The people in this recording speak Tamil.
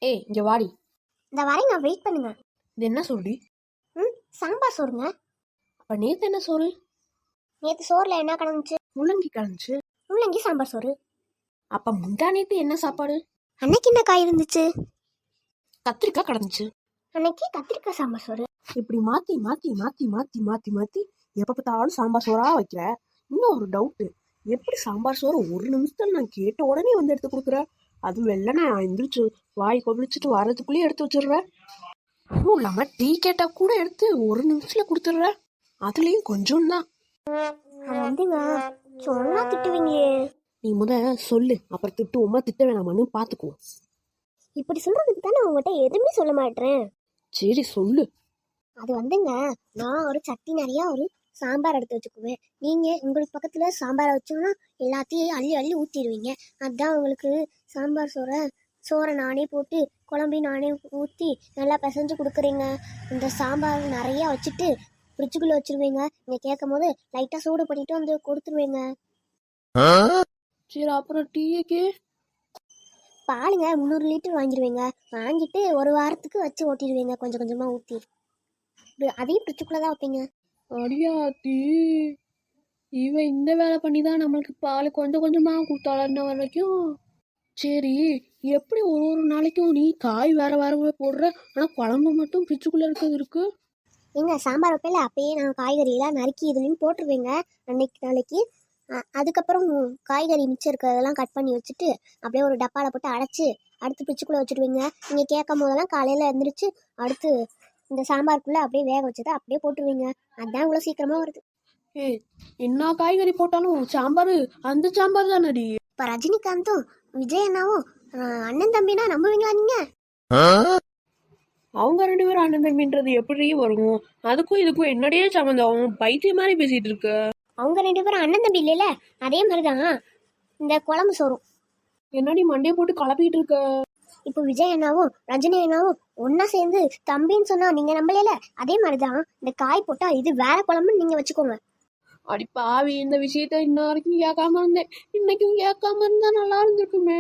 ஏய் இங்க வாடி. இந்த வரேங்க, வெயிட் பண்ணுங்க. இது என்ன சொல்றி? சாம்பார் சோறுங்க. அப்ப நேத்து என்ன சோறு? நேற்று சோறுல என்ன கலந்துச்சு? முள்ளங்கி கலந்துச்சு. முள்ளங்கி சாம்பார் சோறு. அப்ப முந்தா நேத்து என்ன சாப்பாடு? அன்னைக்கு என்ன காய் இருந்துச்சு? கத்திரிக்காய் கடந்துச்சு. அன்னைக்கு கத்திரிக்காய் சாம்பார் சோறு. இப்படி மாத்தி மாத்தி மாத்தி மாத்தி மாத்தி மாத்தி எப்ப பார்த்தாலும் சாம்பார் சோறா வைக்கிற. இன்னும் ஒரு டவுட்டு, எப்படி சாம்பார் சோறு ஒரு நிமிஷத்துல நான் கேட்ட உடனே வந்து எடுத்து கொடுக்குற? அது வெள்ள நான் எந்திரிச்சு வாய் கொபிளிச்சுட்டு வர்றதுக்குள்ளேயே எடுத்து வச்சிடுறேன். அதுவும் இல்லாம டீ கேட்டா கூட எடுத்து ஒரு நிமிஷத்துல கொடுத்துடுற. அதுலயும் கொஞ்சம் தான். அது வந்துங்க, சொன்னா திட்டுவீங்களே. நீ சொல்லு, அப்புறம் திட்டுவோமா திட்ட வேணாமான்னு பாத்துக்குவோம். இப்படி சொல்றதுக்கு தான் நான் உங்ககிட்ட எதுவுமே சொல்ல மாட்டேன். சரி சொல்லு. அது வந்துங்க, நான் ஒரு சட்டி நிறைய ஒரு சாம்பார் எடுத்து வச்சுக்குவேன். நீங்க உங்களுக்கு பக்கத்துல சாம்பாரை வச்சோம்னா எல்லாத்தையும் அள்ளி அள்ளி ஊத்திடுவீங்க. அதுதான் உங்களுக்கு சாம்பார் சோறை நானே போட்டு குழம்பையும் நானே ஊற்றி நல்லா பிசைஞ்சு கொடுக்குறீங்க. இந்த சாம்பார் நிறைய வச்சுட்டு ஃப்ரிட்ஜுக்குள்ளே வச்சுருவீங்க. நீங்கள் கேட்கும் போது லைட்டாக சூடு பண்ணிட்டு வந்து கொடுத்துருவீங்க. சரி அப்புறம் டீக்கு பாலுங்க 300 லிட்டர் வாங்கிடுவீங்க. வாங்கிட்டு ஒரு வாரத்துக்கு வச்சு ஓட்டிடுவீங்க, கொஞ்சம் கொஞ்சமாக ஊற்றி. அதையும் ஃப்ரிட்ஜுக்குள்ளே தான் வைப்பீங்க. அடியாத்தி, இவன் இந்த வேலை பண்ணி தான் நம்மளுக்கு பால் கொஞ்சம் கொஞ்சமாக கொடுத்தாள வரைக்கும். சரி, எப்படி ஒரு நாளைக்கும் நீ காய் வேற வேற போடுற, ஆனால் குழம்பு மட்டும் ஃப்ரிட்ஜுக்குள்ளே இருக்கிறது இருக்கு? எங்க சாம்பார் வைப்பில அப்பயே நான் காய்கறியெல்லாம் நறுக்கி இதுலையும் போட்டுருவேங்க நாளைக்கு. அதுக்கப்புறம் காய்கறி மிச்சம் இருக்கிறதெல்லாம் கட் பண்ணி வச்சுட்டு அப்படியே ஒரு டப்பாவில் போட்டு அடைச்சி அடுத்து ஃப்ரிட்ஜுக்குள்ளே வச்சுடுவீங்க. நீங்கள் கேட்கும் போதெல்லாம் காலையில் எழுந்திரிச்சு அடுத்து இந்த சாம்பாருக்குள்ளே அப்படியே வேக வச்சதை அப்படியே போட்டுருவீங்க. அதுதான் இவ்வளோ சீக்கிரமாக வருது. ஏய், என்ன காய்கறி போட்டாலும் சாம்பார் அந்த சாம்பார் தானடி. இப்போ ரஜினிகாந்தும் விஜய் அண்ணாவும் அண்ணன் தம்பினா நம்புவீங்களா நீங்க? அவங்க 2 பேரும் அண்ணன் தம்பின்றது எப்படி வரும்? அதுக்கும் இதுக்கும் என்னடியே சம்மந்தம்? பைத்தியம் மாதிரி பேசிட்டு இருக்க. அவங்க 2 பேரும் அண்ணன் தம்பி இல்லைல்ல, அதே மாதிரிதான் இந்த குழம்பு சோறும். என்னடி மண்டையை போட்டு கலப்பிட்டு இருக்க? இப்போ விஜய் அண்ணாவும் ரஜினி அண்ணாவும் ஒன்னா சேர்ந்து தம்பின்னு சொன்னா நீங்க நம்பலையில, அதே மாதிரிதான் இந்த காய் போட்டா இது வேற குழம்புன்னு நீங்க வச்சுக்கோங்க. அடி பாவி, இந்த விஷயத்த இன்ன வரைக்கும் கேட்காம இருந்தேன். இன்னைக்கும் கேட்காம இருந்தா நல்லா இருந்திருக்குமே.